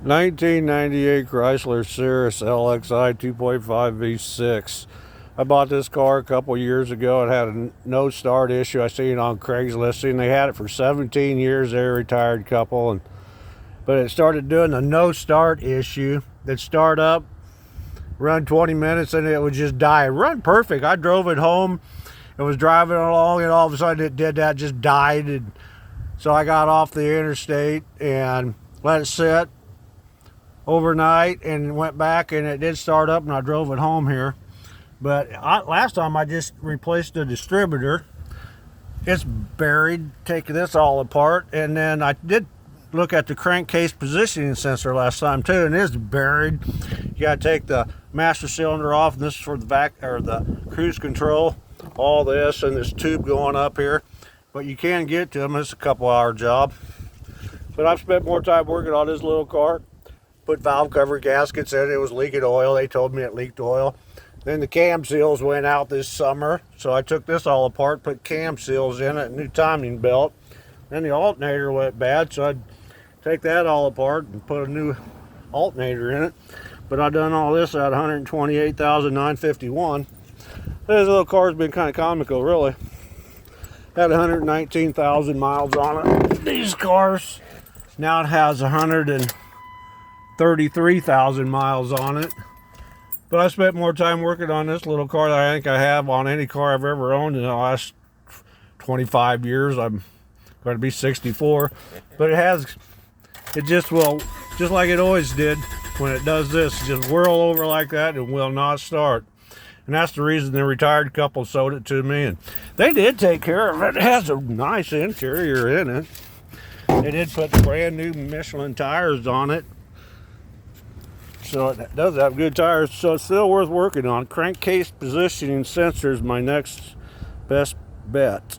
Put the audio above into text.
1998 Chrysler Cirrus LXI 2.5 V6. I bought this car a couple years ago. It had a no start issue. I seen it on Craigslist, and they had it for 17 years. They're a retired couple, but it started doing the no start issue. It'd start up, run 20 minutes, and it would just die. It run perfect. I drove it home and was driving along, and all of a sudden it did that, just died. And so I got off the interstate and let it sit overnight and went back, and it did start up, and I drove it home here. But last time I just replaced the distributor. It's buried. Taking this all apart, and then I did look at the crankcase positioning sensor last time too, and it's buried. You got to take the master cylinder off, and this is for the back or the cruise control. All this and this tube going up here, but you can get to them. It's a couple-hour job. But I've spent more time working on this little car. Put valve cover gaskets in. It was leaking oil. They told me it leaked oil. Then the cam seals went out this summer, so I took this all apart, put cam seals in it, new timing belt. Then the alternator went bad, so I'd take that all apart and put a new alternator in it. But I done all this at $128,951. This little car's been kind of comical, really. Had 119,000 miles on it. These cars, now it has 133,000 miles on it. But I spent more time working on this little car than I think I have on any car I've ever owned in the last 25 years. I'm going to be 64. But it just will, just like it always did when it does this, just whirl over like that and will not start. And that's the reason the retired couple sold it to me. And they did take care of it. It has a nice interior in it. They did put brand new Michelin tires on it. So it does have good tires. So it's still worth working on. Crankcase positioning sensor is my next best bet.